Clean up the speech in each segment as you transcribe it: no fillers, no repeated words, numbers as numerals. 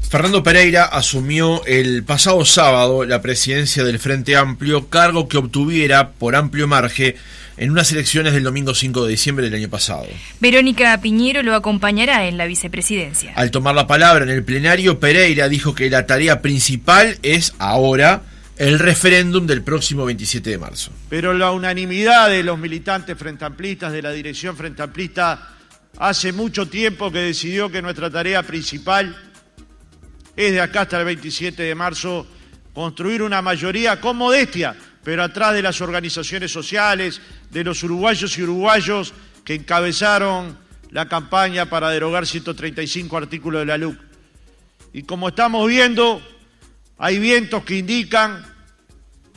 Fernando Pereira asumió el pasado sábado la presidencia del Frente Amplio, cargo que obtuviera por amplio margen en unas elecciones del domingo 5 de diciembre del año pasado. Verónica Piñero lo acompañará en la vicepresidencia. Al tomar la palabra en el plenario, Pereira dijo que la tarea principal es ahora el referéndum del próximo 27 de marzo. Pero la unanimidad de los militantes frentamplistas, de la dirección frentamplista, hace mucho tiempo que decidió que nuestra tarea principal es de acá hasta el 27 de marzo construir una mayoría con modestia, pero atrás de las organizaciones sociales, de los uruguayos y uruguayos que encabezaron la campaña para derogar 135 artículos de la LUC. Y como estamos viendo, hay vientos que indican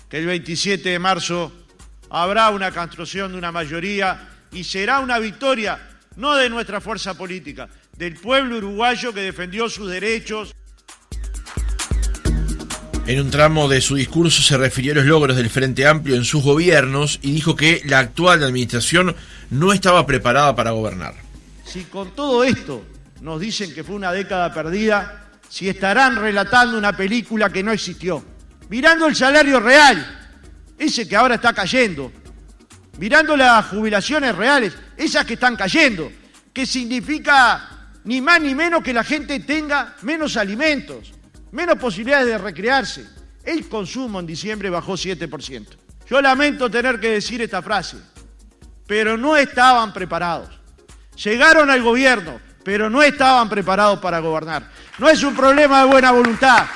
que el 27 de marzo habrá una construcción de una mayoría y será una victoria, no de nuestra fuerza política, del pueblo uruguayo que defendió sus derechos. En un tramo de su discurso se refirió a los logros del Frente Amplio en sus gobiernos y dijo que la actual administración no estaba preparada para gobernar. Si con todo esto nos dicen que fue una década perdida, si estarán relatando una película que no existió, mirando el salario real, ese que ahora está cayendo, mirando las jubilaciones reales, esas que están cayendo, que significa ni más ni menos que la gente tenga menos alimentos, menos posibilidades de recrearse. El consumo en diciembre bajó 7%. Yo lamento tener que decir esta frase, pero no estaban preparados. Llegaron al gobierno, pero no estaban preparados para gobernar. No es un problema de buena voluntad.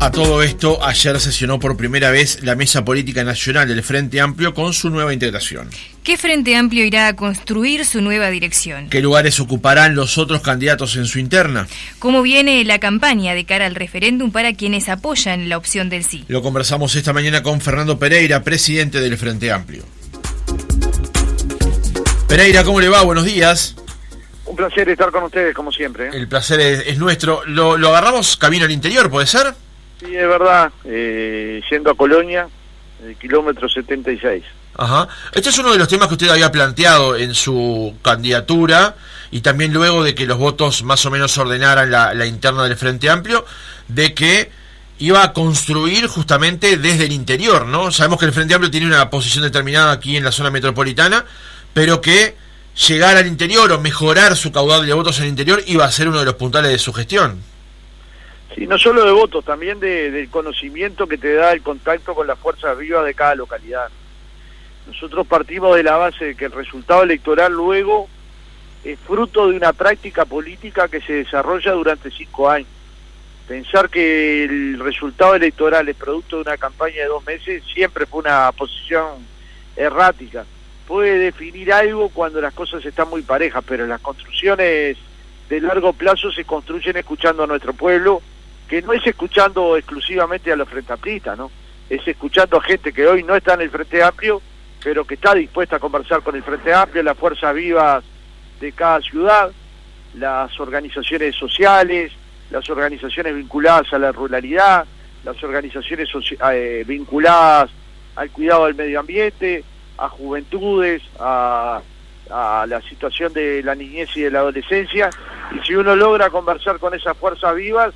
A todo esto, ayer sesionó por primera vez la Mesa Política Nacional del Frente Amplio con su nueva integración. ¿Qué Frente Amplio irá a construir su nueva dirección? ¿Qué lugares ocuparán los otros candidatos en su interna? ¿Cómo viene la campaña de cara al referéndum para quienes apoyan la opción del sí? Lo conversamos esta mañana con Fernando Pereira, presidente del Frente Amplio. Pereira, ¿cómo le va? Buenos días. Un placer estar con ustedes, como siempre. El placer es nuestro. ¿Lo agarramos camino al interior, puede ser? Sí, es verdad, yendo a Colonia, el kilómetro 76. Ajá. Este es uno de los temas que usted había planteado en su candidatura y también luego de que los votos más o menos ordenaran la interna del Frente Amplio, de que iba a construir justamente desde el interior, ¿no? Sabemos que el Frente Amplio tiene una posición determinada aquí en la zona metropolitana, pero que llegar al interior o mejorar su caudal de votos en el interior iba a ser uno de los puntales de su gestión. Sí, no solo de votos, también del conocimiento que te da el contacto con las fuerzas vivas de cada localidad. Nosotros partimos de la base de que el resultado electoral luego es fruto de una práctica política que se desarrolla durante 5 años. Pensar que el resultado electoral es producto de una campaña de 2 meses siempre fue una posición errática. Puede definir algo cuando las cosas están muy parejas, pero las construcciones de largo plazo se construyen escuchando a nuestro pueblo, que no es escuchando exclusivamente a los frentamplistas, ¿no? Es escuchando a gente que hoy no está en el Frente Amplio, pero que está dispuesta a conversar con el Frente Amplio, las fuerzas vivas de cada ciudad, las organizaciones sociales, las organizaciones vinculadas a la ruralidad, las organizaciones vinculadas al cuidado del medio ambiente, a juventudes, a la situación de la niñez y de la adolescencia. Y si uno logra conversar con esas fuerzas vivas,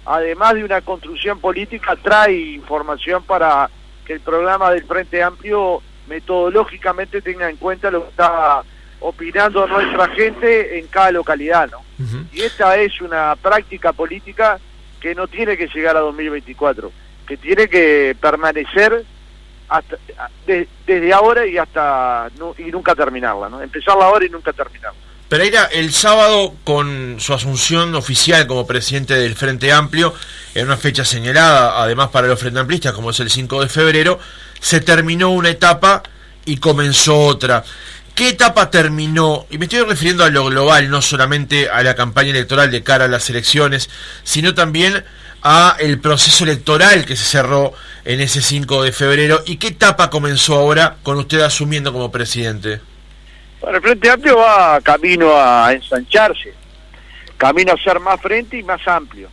además de una construcción política, trae información para que el programa del Frente Amplio metodológicamente tenga en cuenta lo que está opinando nuestra gente en cada localidad, ¿no? Uh-huh. Y esta es una práctica política que no tiene que llegar a 2024, que tiene que permanecer hasta desde ahora y hasta y nunca terminarla, ¿no? Empezarla ahora y nunca terminarla. Pereira, el sábado, con su asunción oficial como presidente del Frente Amplio, en una fecha señalada, además para los frente amplistas, como es el 5 de febrero, se terminó una etapa y comenzó otra. ¿Qué etapa terminó? Y me estoy refiriendo a lo global, no solamente a la campaña electoral de cara a las elecciones, sino también a el proceso electoral que se cerró en ese 5 de febrero. ¿Y qué etapa comenzó ahora con usted asumiendo como presidente? Bueno, el Frente Amplio va camino a ensancharse, camino a ser más frente y más amplio.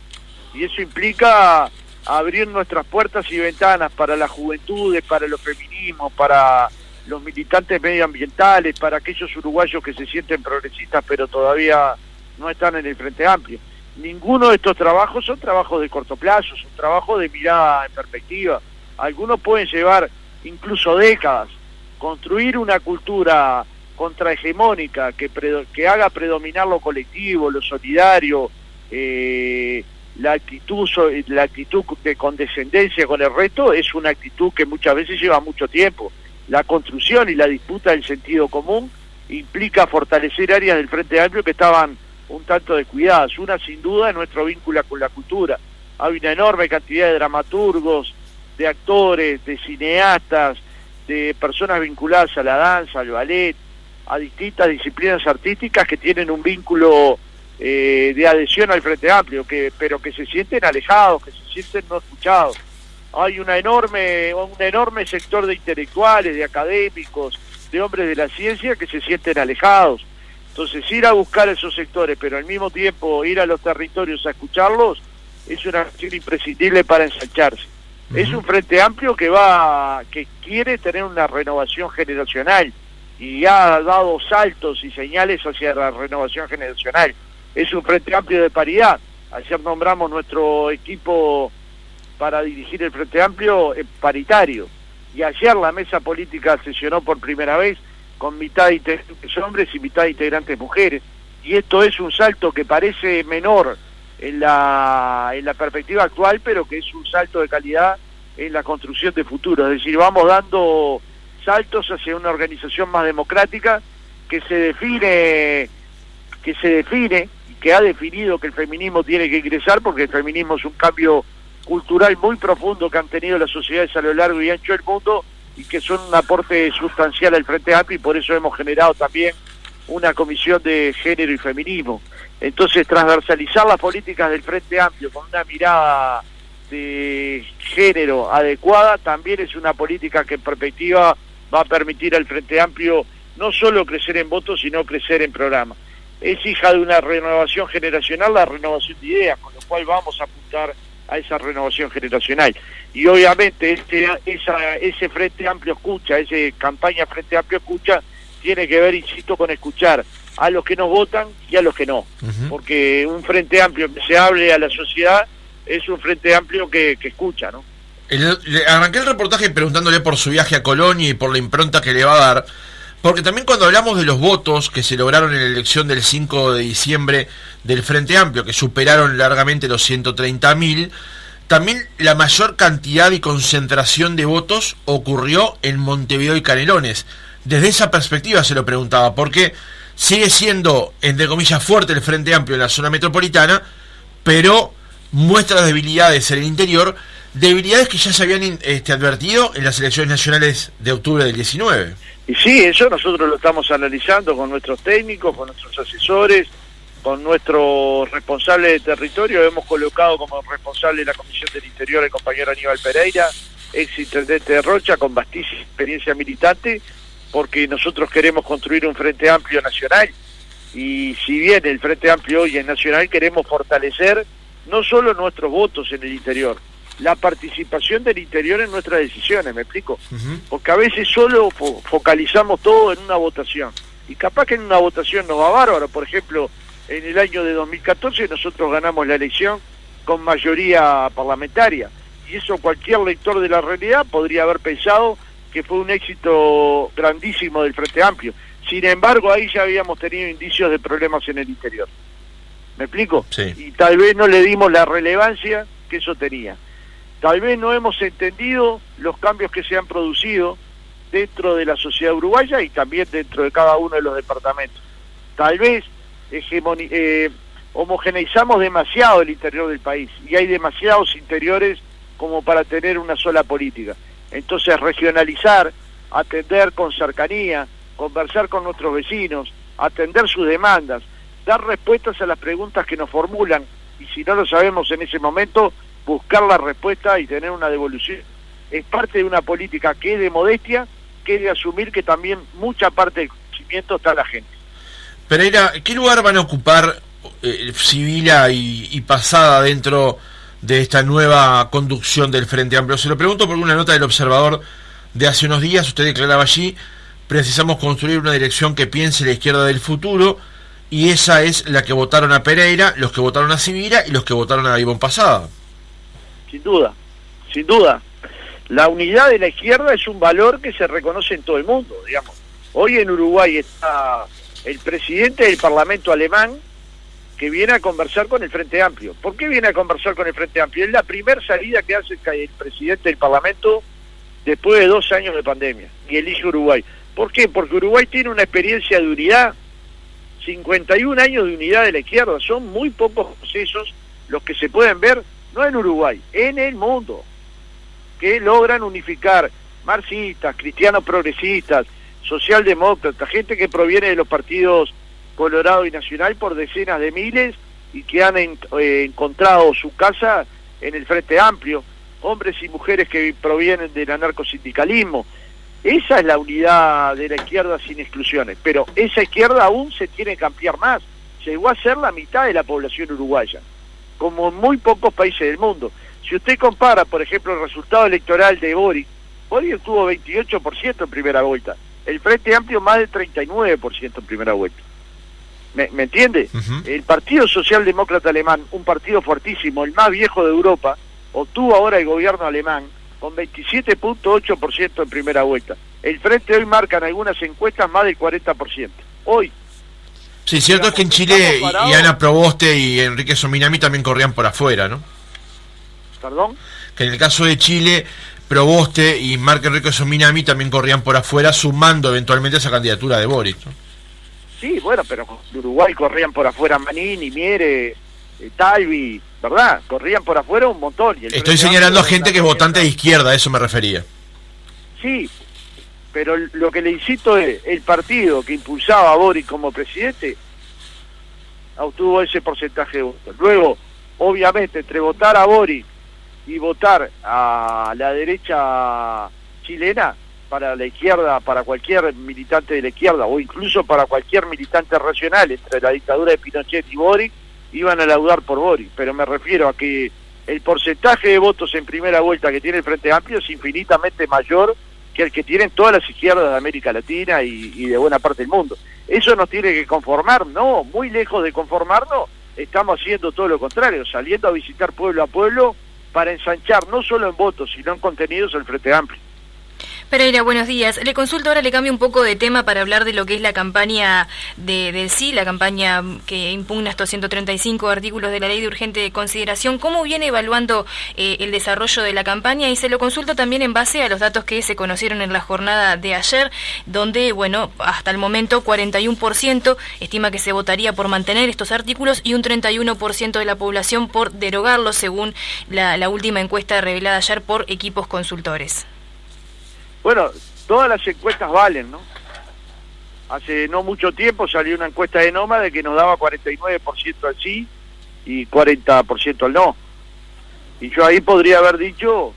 Y eso implica abrir nuestras puertas y ventanas para las juventudes, para los feminismos, para los militantes medioambientales, para aquellos uruguayos que se sienten progresistas pero todavía no están en el Frente Amplio. Ninguno de estos trabajos son trabajos de corto plazo, son trabajos de mirada en perspectiva. Algunos pueden llevar incluso décadas. Construir una cultura contrahegemónica que haga predominar lo colectivo, lo solidario, la actitud de condescendencia con el resto, es una actitud que muchas veces lleva mucho tiempo. La construcción y la disputa del sentido común implica fortalecer áreas del Frente Amplio que estaban un tanto descuidadas. Una, sin duda, es nuestro vínculo con la cultura. Hay una enorme cantidad de dramaturgos, de actores, de cineastas, de personas vinculadas a la danza, al ballet, a distintas disciplinas artísticas que tienen un vínculo de adhesión al Frente Amplio, pero que se sienten alejados, que se sienten no escuchados. Hay un enorme sector de intelectuales, de académicos, de hombres de la ciencia que se sienten alejados. Entonces, ir a buscar esos sectores, pero al mismo tiempo ir a los territorios a escucharlos, es una acción imprescindible para ensancharse. Es un Frente Amplio que quiere tener una renovación generacional y ha dado saltos y señales hacia la renovación generacional. Es un Frente Amplio de paridad. Ayer nombramos nuestro equipo para dirigir el Frente Amplio paritario, y ayer la mesa política sesionó por primera vez con mitad de integrantes hombres y mitad de integrantes mujeres, y esto es un salto que parece menor en la perspectiva actual, pero que es un salto de calidad en la construcción de futuro. Es decir, vamos dando saltos hacia una organización más democrática que se define y que ha definido que el feminismo tiene que ingresar, porque el feminismo es un cambio cultural muy profundo que han tenido las sociedades a lo largo y ancho del mundo, y que son un aporte sustancial al Frente Amplio, y por eso hemos generado también una comisión de género y feminismo. Entonces, transversalizar las políticas del Frente Amplio con una mirada de género adecuada también es una política que en perspectiva va a permitir al Frente Amplio no solo crecer en votos, sino crecer en programa. Es hija de una renovación generacional, la renovación de ideas, con lo cual vamos a apuntar a esa renovación generacional. Y obviamente ese Frente Amplio escucha, esa campaña Frente Amplio escucha, tiene que ver, insisto, con escuchar a los que nos votan y a los que no. Porque un Frente Amplio que se hable a la sociedad es un Frente Amplio que escucha, ¿no? Arranqué el reportaje preguntándole por su viaje a Colonia y por la impronta que le va a dar, porque también cuando hablamos de los votos que se lograron en la elección del 5 de diciembre del Frente Amplio, que superaron largamente los 130.000, también la mayor cantidad y concentración de votos ocurrió en Montevideo y Canelones. Desde esa perspectiva se lo preguntaba, porque sigue siendo, entre comillas, fuerte el Frente Amplio en la zona metropolitana, pero muestra debilidades en el interior, debilidades que ya se habían advertido en las elecciones nacionales de octubre del 19. Y sí, eso nosotros lo estamos analizando con nuestros técnicos, con nuestros asesores, con nuestro responsable de territorio. Hemos colocado como responsable de la Comisión del Interior el compañero Aníbal Pereira, ex intendente de Rocha, con vastísima experiencia militante, porque nosotros queremos construir un Frente Amplio nacional, y si bien el Frente Amplio hoy es nacional, queremos fortalecer no solo nuestros votos en el interior, la participación del interior en nuestras decisiones, ¿me explico? Porque a veces solo focalizamos todo en una votación, y capaz que en una votación nos va bárbaro. Por ejemplo, en el año de 2014 nosotros ganamos la elección con mayoría parlamentaria, y eso cualquier lector de la realidad podría haber pensado que fue un éxito grandísimo del Frente Amplio. Sin embargo, ahí ya habíamos tenido indicios de problemas en el interior. ¿Me explico? Sí. Y tal vez no le dimos la relevancia que eso tenía. Tal vez no hemos entendido los cambios que se han producido dentro de la sociedad uruguaya y también dentro de cada uno de los departamentos. Tal vez homogeneizamos demasiado el interior del país, y hay demasiados interiores como para tener una sola política. Entonces, regionalizar, atender con cercanía, conversar con nuestros vecinos, atender sus demandas, dar respuestas a las preguntas que nos formulan, y si no lo sabemos en ese momento, buscar la respuesta y tener una devolución. Es parte de una política que es de modestia, que es de asumir que también mucha parte del conocimiento está en la gente. Pereira, ¿qué lugar van a ocupar Sibila y Pasada dentro de esta nueva conducción del Frente Amplio? Se lo pregunto porque una nota del Observador de hace unos días, usted declaraba allí: precisamos construir una dirección que piense la izquierda del futuro, y esa es la que votaron a Pereira, los que votaron a Civira y los que votaron a Ivonne Pasada. Sin duda, sin duda. La unidad de la izquierda es un valor que se reconoce en todo el mundo, digamos. Hoy en Uruguay está el presidente del Parlamento alemán que viene a conversar con el Frente Amplio. ¿Por qué viene a conversar con el Frente Amplio? Es la primera salida que hace el presidente del Parlamento después de 2 años de pandemia, y elige Uruguay. ¿Por qué? Porque Uruguay tiene una experiencia de unidad, 51 años de unidad de la izquierda. Son muy pocos procesos los que se pueden ver, no en Uruguay, en el mundo, que logran unificar marxistas, cristianos progresistas, socialdemócratas, gente que proviene de los partidos Colorado y Nacional por decenas de miles y que han encontrado su casa en el Frente Amplio, hombres y mujeres que provienen del anarcosindicalismo. Esa es la unidad de la izquierda sin exclusiones, pero esa izquierda aún se tiene que ampliar más. Llegó a ser la mitad de la población uruguaya, como en muy pocos países del mundo. Si usted compara, por ejemplo, el resultado electoral de Boric obtuvo 28% en primera vuelta, el Frente Amplio más del 39% en primera vuelta. ¿Me entiende? El Partido Socialdemócrata Alemán, un partido fuertísimo, el más viejo de Europa, obtuvo ahora el gobierno alemán con 27.8% en primera vuelta. El Frente hoy marca en algunas encuestas más del 40%. Hoy. Sí, cierto es que en Chile y Ana Proboste y Enrique Sominami también corrían por afuera, ¿no? ¿Perdón? Que en el caso de Chile, Proboste y Marc Enrique Sominami también corrían por afuera, sumando eventualmente esa candidatura de Boric, ¿no? Sí, bueno, pero en Uruguay corrían por afuera Manini, Miere, Talvi, ¿verdad? Corrían por afuera un montón. Y estoy señalando a gente que es votante de izquierda, a eso me refería. Sí, pero lo que le insisto es, el partido que impulsaba a Boric como presidente obtuvo ese porcentaje de votos. Luego, obviamente, entre votar a Boric y votar a la derecha chilena, para la izquierda, para cualquier militante de la izquierda, o incluso para cualquier militante racional, entre la dictadura de Pinochet y Boric, iban a laudar por Boric. Pero me refiero a que el porcentaje de votos en primera vuelta que tiene el Frente Amplio es infinitamente mayor que el que tienen todas las izquierdas de América Latina y de buena parte del mundo. Eso nos tiene que conformar, no, muy lejos de conformarnos, estamos haciendo todo lo contrario, saliendo a visitar pueblo a pueblo para ensanchar no solo en votos, sino en contenidos el Frente Amplio. Pereira, buenos días. Le consulto ahora, le cambio un poco de tema para hablar de lo que es la campaña del sí, la campaña que impugna estos 135 artículos de la Ley de Urgente Consideración. ¿Cómo viene evaluando el desarrollo de la campaña? Y se lo consulto también en base a los datos que se conocieron en la jornada de ayer, donde, bueno, hasta el momento 41% estima que se votaría por mantener estos artículos y un 31% de la población por derogarlos, según la última encuesta revelada ayer por Equipos Consultores. Bueno, todas las encuestas valen, ¿no? Hace no mucho tiempo salió una encuesta de Nómade que nos daba 49% al sí y 40% al no. Y yo ahí podría haber dicho,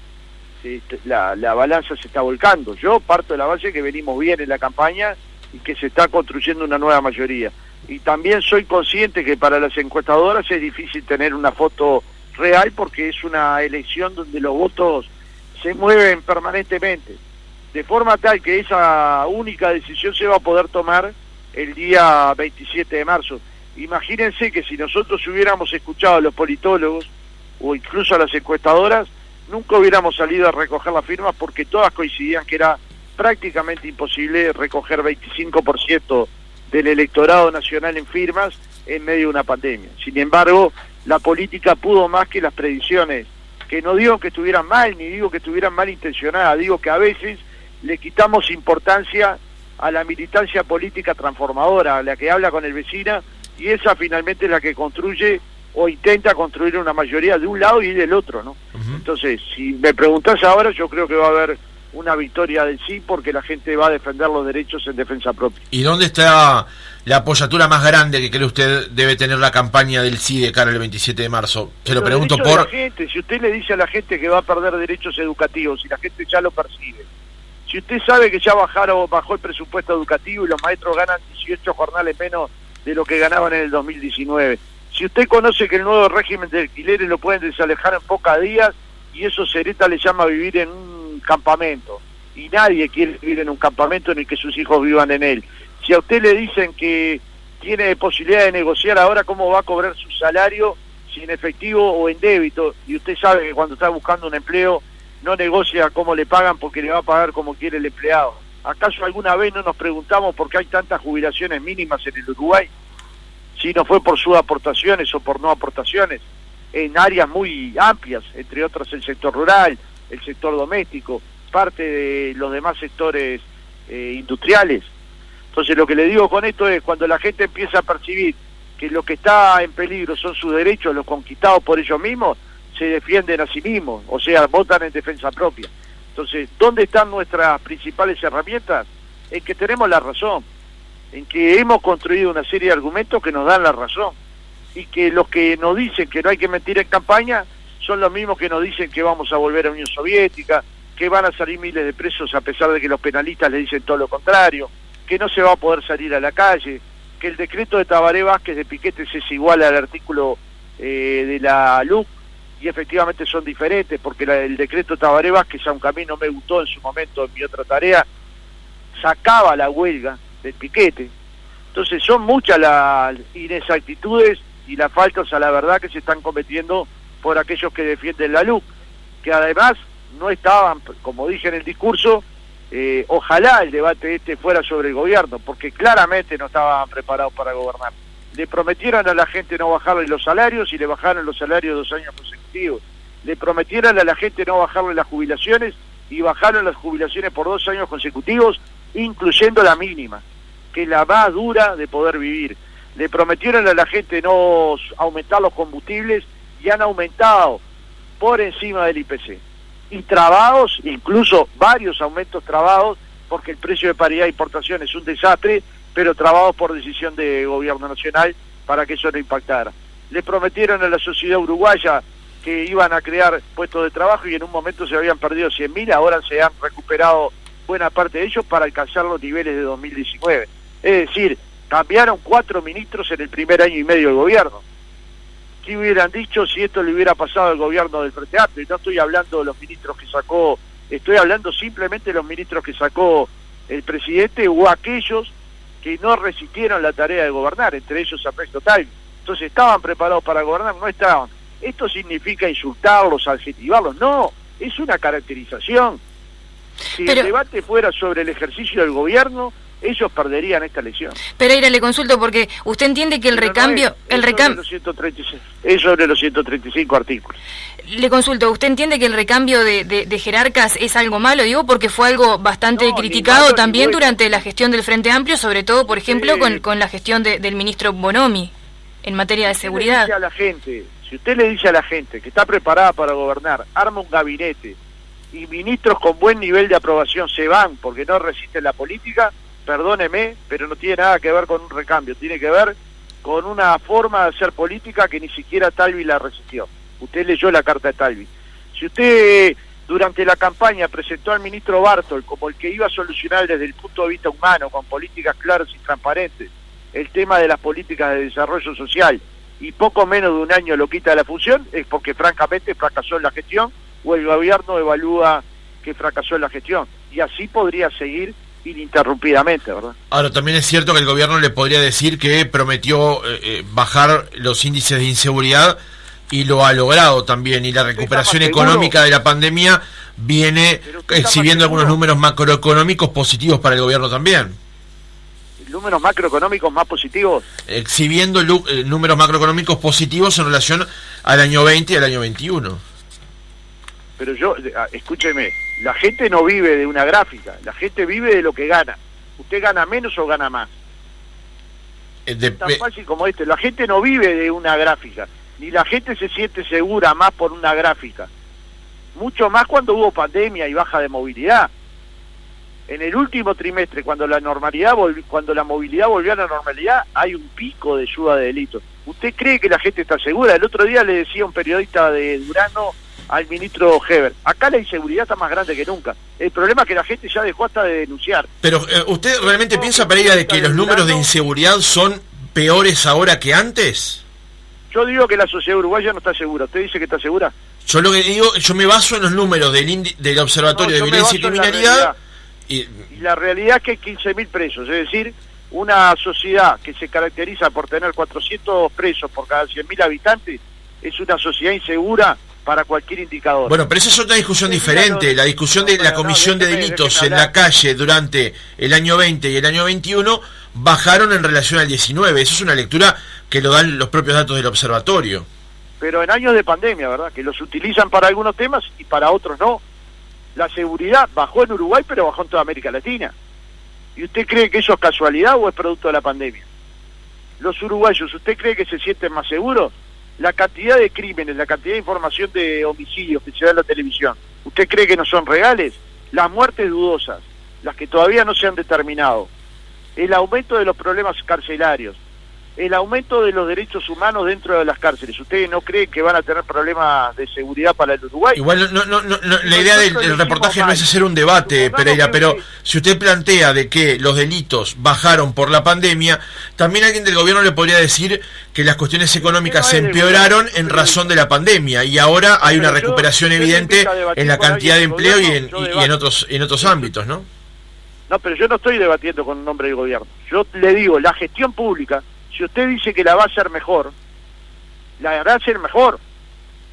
la balanza se está volcando. Yo parto de la base que venimos bien en la campaña y que se está construyendo una nueva mayoría. Y también soy consciente que para las encuestadoras es difícil tener una foto real porque es una elección donde los votos se mueven permanentemente, de forma tal que esa única decisión se va a poder tomar el día 27 de marzo. Imagínense que si nosotros hubiéramos escuchado a los politólogos o incluso a las encuestadoras, nunca hubiéramos salido a recoger las firmas porque todas coincidían que era prácticamente imposible recoger 25% del electorado nacional en firmas en medio de una pandemia. Sin embargo, la política pudo más que las predicciones, que no digo que estuvieran mal, ni digo que estuvieran mal intencionadas, digo que a veces le quitamos importancia a la militancia política transformadora, a la que habla con el vecino, y esa finalmente es la que construye o intenta construir una mayoría de un lado y del otro, ¿no? Entonces, si me preguntás ahora, yo creo que va a haber una victoria del sí, porque la gente va a defender los derechos en defensa propia. ¿Y dónde está la apoyatura más grande que cree usted debe tener la campaña del sí de cara al 27 de marzo? Se lo pregunto por... La gente, si usted le dice a la gente que va a perder derechos educativos, y la gente ya lo percibe, si usted sabe que ya bajó el presupuesto educativo y los maestros ganan 18 jornales menos de lo que ganaban en el 2019, si usted conoce que el nuevo régimen de alquileres lo pueden desalejar en pocos días y eso Sereta le llama vivir en un campamento, y nadie quiere vivir en un campamento ni que sus hijos vivan en él. Si a usted le dicen que tiene posibilidad de negociar ahora cómo va a cobrar su salario, si en efectivo o en débito, y usted sabe que cuando está buscando un empleo no negocia cómo le pagan porque le va a pagar como quiere el empleado. ¿Acaso alguna vez no nos preguntamos por qué hay tantas jubilaciones mínimas en el Uruguay? Si no fue por sus aportaciones o por no aportaciones, en áreas muy amplias, entre otras el sector rural, el sector doméstico, parte de los demás sectores industriales. Entonces lo que le digo con esto es, cuando la gente empieza a percibir que lo que está en peligro son sus derechos, los conquistados por ellos mismos, se defienden a sí mismos, o sea, votan en defensa propia. Entonces, ¿dónde están nuestras principales herramientas? En que tenemos la razón, en que hemos construido una serie de argumentos que nos dan la razón, y que los que nos dicen que no hay que mentir en campaña son los mismos que nos dicen que vamos a volver a Unión Soviética, que van a salir miles de presos a pesar de que los penalistas le dicen todo lo contrario, que no se va a poder salir a la calle, que el decreto de Tabaré Vázquez de piquetes es igual al artículo de la LUC, y efectivamente son diferentes, porque el decreto de Tabaré Vázquez, aunque a mí no me gustó en su momento en mi otra tarea, sacaba la huelga del piquete. Entonces son muchas las inexactitudes y las faltas a la verdad que se están cometiendo por aquellos que defienden la LUC, que además no estaban, como dije en el discurso, ojalá el debate este fuera sobre el gobierno, porque claramente no estaban preparados para gobernar. Le prometieron a la gente no bajarle los salarios y le bajaron los salarios 2 años consecutivos. Le prometieron a la gente no bajarle las jubilaciones y bajaron las jubilaciones por 2 años consecutivos, incluyendo la mínima, que es la más dura de poder vivir. Le prometieron a la gente no aumentar los combustibles y han aumentado por encima del IPC. Y trabados, incluso varios aumentos trabados, porque el precio de paridad de importación es un desastre, pero trabados por decisión de gobierno nacional para que eso no impactara. Le prometieron a la sociedad uruguaya que iban a crear puestos de trabajo y en un momento se habían perdido 100.000, ahora se han recuperado buena parte de ellos para alcanzar los niveles de 2019. Es decir, cambiaron 4 ministros en el primer año y medio del gobierno. ¿Qué hubieran dicho si esto le hubiera pasado al gobierno del Frente Amplio? Y no estoy hablando de los ministros que sacó, estoy hablando simplemente de los ministros que sacó el presidente o aquellos que no resistieron la tarea de gobernar, entre ellos Ernesto Talvi. Entonces, ¿estaban preparados para gobernar? No estaban. ¿Esto significa insultarlos, adjetivarlos? No, es una caracterización. Si el debate fuera sobre el ejercicio del gobierno, ellos perderían esta elección. Pereira, le consulto porque usted entiende que el recambio... Es sobre los 135 artículos. Le consulto, ¿usted entiende que el recambio de jerarcas es algo malo? Digo, porque fue algo bastante criticado también durante la gestión del Frente Amplio, sobre todo, por ejemplo, con la gestión del ministro Bonomi en materia de seguridad. Si usted le dice a la gente que está preparada para gobernar, arma un gabinete y ministros con buen nivel de aprobación se van porque no resisten la política, perdóneme, pero no tiene nada que ver con un recambio, tiene que ver con una forma de hacer política que ni siquiera Talvi la resistió. Usted leyó la carta de Talvi. Si usted durante la campaña presentó al ministro Bartol como el que iba a solucionar desde el punto de vista humano, con políticas claras y transparentes, el tema de las políticas de desarrollo social, y poco menos de un año lo quita de la función, es porque francamente fracasó en la gestión, o el gobierno evalúa que fracasó en la gestión. Y así podría seguir ininterrumpidamente, ¿verdad? Ahora, también es cierto que el gobierno le podría decir que prometió bajar los índices de inseguridad y lo ha logrado también, y la recuperación económica de la pandemia viene exhibiendo algunos números macroeconómicos positivos para el gobierno también. ¿Números macroeconómicos más positivos? Exhibiendo números macroeconómicos positivos en relación al año 20 y al año 21. Pero escúcheme, la gente no vive de una gráfica, la gente vive de lo que gana. ¿Usted gana menos o gana más? Es tan fácil como esto, la gente no vive de una gráfica, ni la gente se siente segura más por una gráfica. Mucho más cuando hubo pandemia y baja de movilidad. En el último trimestre, cuando la movilidad volvió a la normalidad, hay un pico de suba de delitos. ¿Usted cree que la gente está segura? El otro día le decía un periodista de Durano al ministro Heber, acá la inseguridad está más grande que nunca. El problema es que la gente ya dejó hasta de denunciar. Pero, ¿usted realmente piensa, Pereira, de que los números de inseguridad son peores ahora que antes? Yo digo que la sociedad uruguaya no está segura. ¿Usted dice que está segura? Yo lo que digo, yo me baso en los números del Observatorio de Violencia y Criminalidad. Y la realidad es que hay 15.000 presos, es decir, una sociedad que se caracteriza por tener 400 presos por cada 100.000 habitantes es una sociedad insegura para cualquier indicador. Bueno, pero esa es otra discusión diferente, la discusión de la comisión de delitos en la calle durante el año 20 y el año 21 bajaron en relación al 19, eso es una lectura que lo dan los propios datos del observatorio. Pero en años de pandemia, ¿verdad? Que los utilizan para algunos temas y para otros no. La seguridad bajó en Uruguay, pero bajó en toda América Latina. ¿Y usted cree que eso es casualidad o es producto de la pandemia? Los uruguayos, ¿usted cree que se sienten más seguros? La cantidad de crímenes, la cantidad de información de homicidios que se da en la televisión, ¿usted cree que no son reales? Las muertes dudosas, las que todavía no se han determinado, el aumento de los problemas carcelarios, el aumento de los derechos humanos dentro de las cárceles. ¿Ustedes no creen que van a tener problemas de seguridad para el Uruguay? Igual la idea del reportaje no es hacer un debate, Pereira, pero si usted plantea de que los delitos bajaron por la pandemia, también alguien del gobierno le podría decir que las cuestiones económicas se empeoraron en razón de la pandemia y ahora hay una recuperación evidente en la cantidad de empleo y en otros ámbitos, ¿no? No, pero yo no estoy debatiendo con un nombre del gobierno. Yo le digo, la gestión pública, si usted dice que la va a hacer mejor, la hará hacer mejor.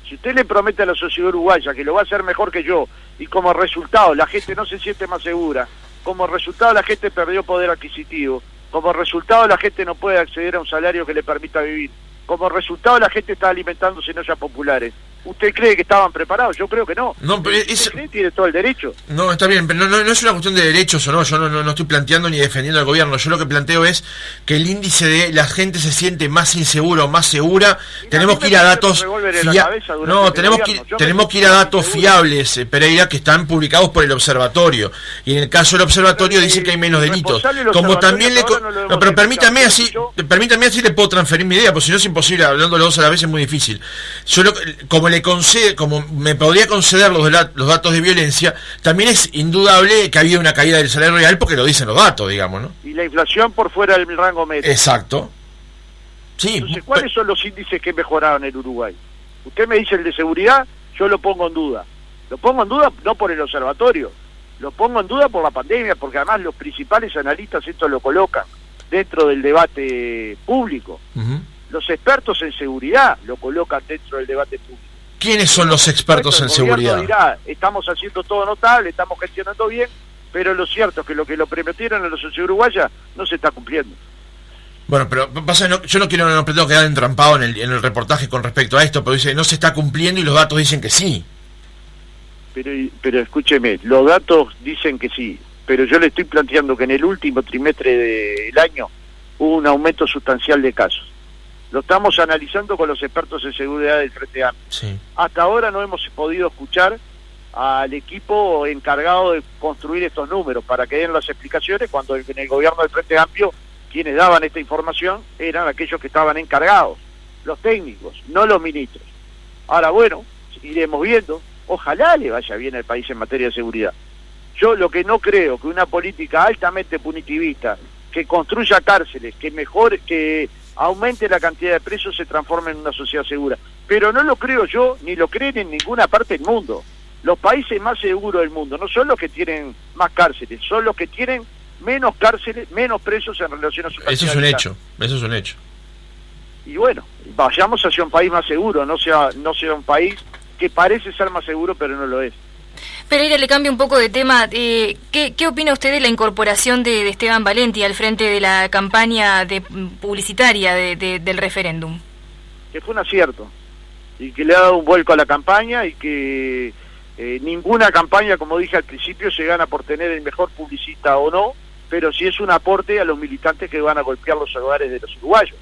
Si usted le promete a la sociedad uruguaya que lo va a hacer mejor que yo, y como resultado la gente no se siente más segura, como resultado la gente perdió poder adquisitivo, como resultado la gente no puede acceder a un salario que le permita vivir, como resultado la gente está alimentándose en ollas populares, ¿usted cree que estaban preparados? Yo creo que no. No, pero ¿Usted cree que tiene todo el derecho? No, está bien, pero no es una cuestión de derechos o no, yo no estoy planteando ni defendiendo al gobierno, yo lo que planteo es que el índice de la gente se siente más insegura o más segura, tenemos que ir a datos tenemos que ir a datos fiables, Pereira, que están publicados por el observatorio, y en el caso del observatorio dice que hay menos delitos, como también no, pero permítame así le puedo transferir mi idea, porque si no es imposible, hablando los dos a la vez es muy difícil. Como me podría conceder los datos de violencia, también es indudable que ha habido una caída del salario real porque lo dicen los datos, digamos, ¿no? Y la inflación por fuera del rango medio. Exacto. Sí. Entonces, ¿cuáles son los índices que mejoraron en Uruguay? Usted me dice el de seguridad, yo lo pongo en duda. Lo pongo en duda no por el observatorio, lo pongo en duda por la pandemia, porque además los principales analistas esto lo colocan dentro del debate público. Los expertos en seguridad lo colocan dentro del debate público. ¿Quiénes son los expertos en seguridad? Dirá, estamos haciendo todo notable, estamos gestionando bien, pero lo cierto es que lo prometieron a la sociedad uruguaya no se está cumpliendo. Bueno, pero pasa, yo no pretendo quedar entrampado en el reportaje con respecto a esto, pero dice no se está cumpliendo y los datos dicen que sí. Pero escúcheme, los datos dicen que sí, pero yo le estoy planteando que en el último trimestre del año hubo un aumento sustancial de casos. Lo estamos analizando con los expertos en seguridad del Frente Amplio. Sí. Hasta ahora no hemos podido escuchar al equipo encargado de construir estos números para que den las explicaciones, cuando en el gobierno del Frente Amplio quienes daban esta información eran aquellos que estaban encargados, los técnicos, no los ministros. Ahora bueno, iremos viendo, ojalá le vaya bien al país en materia de seguridad. Yo lo que no creo que una política altamente punitivista, que construya cárceles, que mejore, que aumente la cantidad de presos, se transforme en una sociedad segura. Pero no lo creo yo, ni lo creen en ninguna parte del mundo. Los países más seguros del mundo no son los que tienen más cárceles, son los que tienen menos cárceles, menos presos en relación a su cantidad. Eso es un hecho. Y bueno, vayamos hacia un país más seguro, no sea un país que parece ser más seguro, pero no lo es. Pereira, le cambio un poco de tema. ¿Qué opina usted de la incorporación de Esteban Valenti al frente de la campaña publicitaria del referéndum? Que fue un acierto y que le ha dado un vuelco a la campaña y que ninguna campaña, como dije al principio, se gana por tener el mejor publicista o no, pero sí es un aporte a los militantes que van a golpear los hogares de los uruguayos.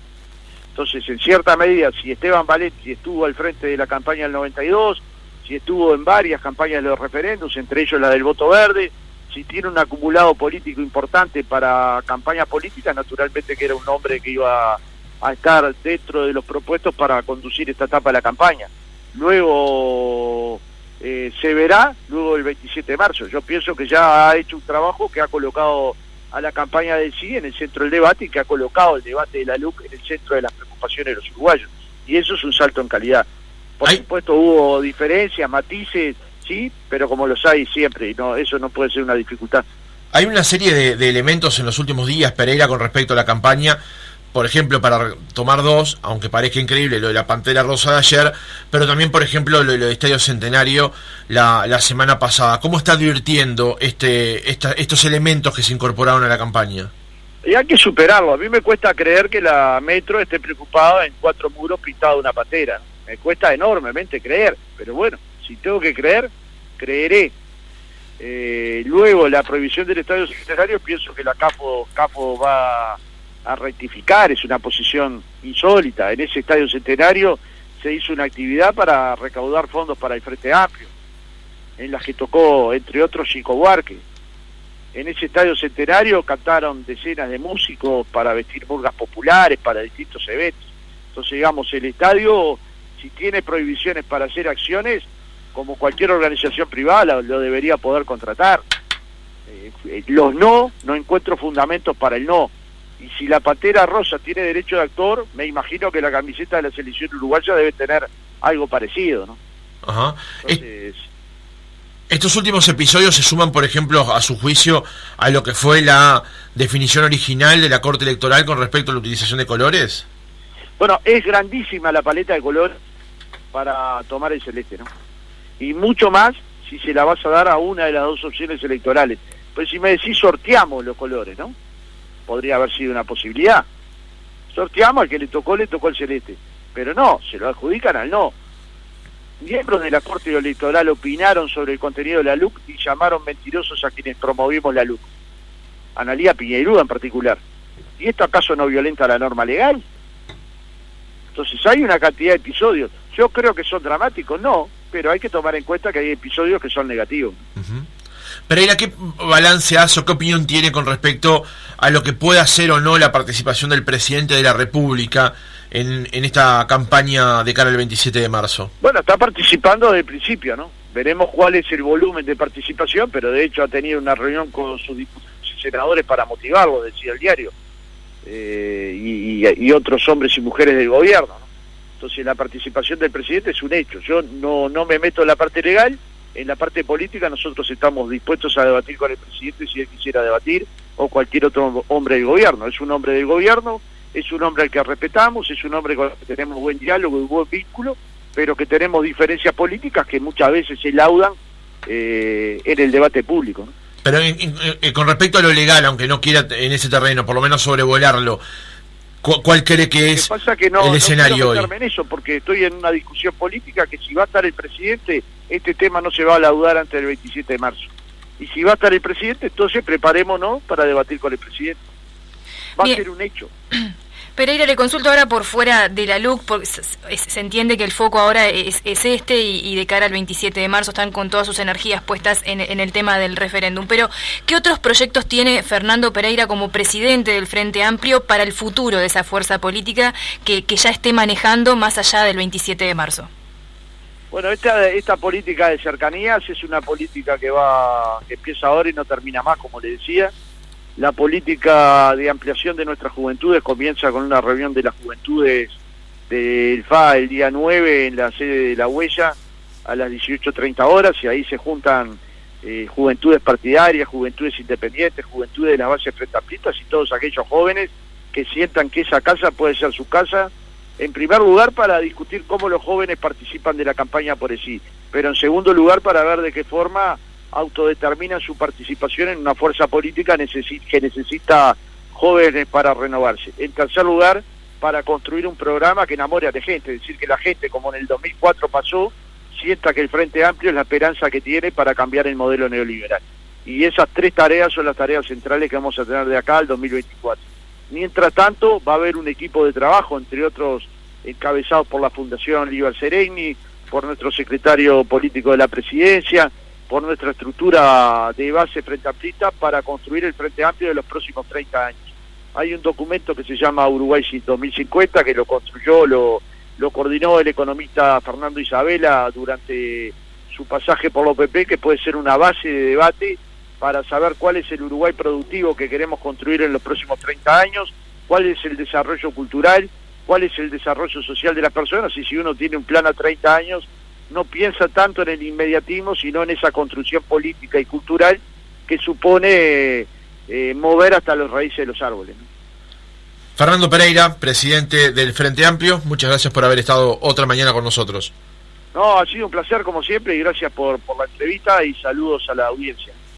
Entonces, en cierta medida, si Esteban Valenti estuvo al frente de la campaña del 92, si estuvo en varias campañas de los referéndums, entre ellos la del voto verde, si tiene un acumulado político importante para campañas políticas, naturalmente que era un hombre que iba a estar dentro de los propuestos para conducir esta etapa de la campaña. Luego se verá, luego el 27 de marzo. Yo pienso que ya ha hecho un trabajo que ha colocado a la campaña del sí en el centro del debate y que ha colocado el debate de la LUC en el centro de las preocupaciones de los uruguayos. Y eso es un salto en calidad. Por supuesto hubo diferencias, matices, sí, pero como los hay siempre, y no, eso no puede ser una dificultad. Hay una serie de elementos en los últimos días, Pereira, con respecto a la campaña. Por ejemplo, para tomar dos, aunque parezca increíble lo de la Pantera Rosa de ayer, pero también, por ejemplo, lo del Estadio Centenario la semana pasada. ¿Cómo está advirtiendo estos elementos que se incorporaron a la campaña? Y hay que superarlo. A mí me cuesta creer que la Metro esté preocupada en 4 muros pintados de una pantera. Me cuesta enormemente creer, pero bueno, si tengo que creer, creeré. Luego, la prohibición del Estadio Centenario, pienso que la CAFO va a rectificar, es una posición insólita. En ese Estadio Centenario se hizo una actividad para recaudar fondos para el Frente Amplio, en las que tocó, entre otros, Chico Buarque. En ese Estadio Centenario cantaron decenas de músicos para vestir murgas populares, para distintos eventos. Entonces, digamos, el estadio, si tiene prohibiciones para hacer acciones, como cualquier organización privada, lo debería poder contratar. Los no encuentro fundamentos para el no. Y si la Pantera Rosa tiene derecho de actor, me imagino que la camiseta de la selección uruguaya debe tener algo parecido, ¿no? Ajá. Entonces, estos últimos episodios se suman, por ejemplo, a su juicio, a lo que fue la definición original de la Corte Electoral con respecto a la utilización de colores. bueno, es grandísima la paleta de color para tomar el celeste, ¿no? Y mucho más si se la vas a dar a una de las dos opciones electorales. Pues si me decís sorteamos los colores, ¿no? Podría haber sido una posibilidad. Sorteamos, al que le tocó el celeste. Pero no, se lo adjudican al no. Miembros de la Corte Electoral opinaron sobre el contenido de la LUC y llamaron mentirosos a quienes promovimos la LUC. Analía Piñeirúa en particular. ¿Y esto acaso no violenta la norma legal? Entonces hay una cantidad de episodios. Yo creo que son dramáticos, no, pero hay que tomar en cuenta que hay episodios que son negativos. Uh-huh. Pereira, ¿qué balance hace o qué opinión tiene con respecto a lo que pueda ser o no la participación del presidente de la República en esta campaña de cara al 27 de marzo? Bueno, está participando desde el principio, ¿no? Veremos cuál es el volumen de participación, pero de hecho ha tenido una reunión con sus diputados y senadores para motivarlo, decía el diario, y otros hombres y mujeres del gobierno, ¿no? Entonces la participación del presidente es un hecho. Yo no me meto en la parte legal. En la parte política nosotros estamos dispuestos a debatir con el presidente si él quisiera debatir, o cualquier otro hombre del gobierno. Es un hombre del gobierno, es un hombre al que respetamos, es un hombre con el que tenemos buen diálogo y buen vínculo, pero que tenemos diferencias políticas que muchas veces se laudan en el debate público, ¿no? Pero con respecto a lo legal, aunque no quiera en ese terreno, por lo menos sobrevolarlo, ¿cuál cree que es el escenario hoy? No quiero meterme en eso, porque estoy en una discusión política que si va a estar el presidente, este tema no se va a laudar antes del 27 de marzo. Y si va a estar el presidente, entonces preparémonos para debatir con el presidente. Va a ser un hecho. Pereira, le consulto ahora por fuera de la LUC, porque se entiende que el foco ahora es este y de cara al 27 de marzo están con todas sus energías puestas en el tema del referéndum. Pero, ¿qué otros proyectos tiene Fernando Pereira como presidente del Frente Amplio para el futuro de esa fuerza política que ya esté manejando más allá del 27 de marzo? Bueno, esta política de cercanías es una política que empieza ahora y no termina más, como le decía. La política de ampliación de nuestras juventudes comienza con una reunión de las juventudes del FA el día 9 en la sede de La Huella a las 18:30 horas, y ahí se juntan juventudes partidarias, juventudes independientes, juventudes de las bases frentamplistas y todos aquellos jóvenes que sientan que esa casa puede ser su casa, en primer lugar para discutir cómo los jóvenes participan de la campaña por el sí, pero en segundo lugar para ver de qué forma autodeterminan su participación en una fuerza política que necesita jóvenes para renovarse. En tercer lugar, para construir un programa que enamore a la gente, es decir, que la gente, como en el 2004 pasó, sienta que el Frente Amplio es la esperanza que tiene para cambiar el modelo neoliberal. Y esas tres tareas son las tareas centrales que vamos a tener de acá al 2024. Mientras tanto, va a haber un equipo de trabajo, entre otros encabezados por la Fundación Líbar Seregni, por nuestro secretario político de la presidencia, por nuestra estructura de base frente amplista, para construir el Frente Amplio de los próximos 30 años. Hay un documento que se llama Uruguay 2050, que lo construyó, lo coordinó el economista Fernando Isabela durante su pasaje por la OPP, que puede ser una base de debate para saber cuál es el Uruguay productivo que queremos construir en los próximos 30 años, cuál es el desarrollo cultural, cuál es el desarrollo social de las personas, y si uno tiene un plan a 30 años, no piensa tanto en el inmediatismo, sino en esa construcción política y cultural que supone mover hasta las raíces de los árboles, ¿no? Fernando Pereira, presidente del Frente Amplio, muchas gracias por haber estado otra mañana con nosotros. No, ha sido un placer como siempre y gracias por la entrevista y saludos a la audiencia.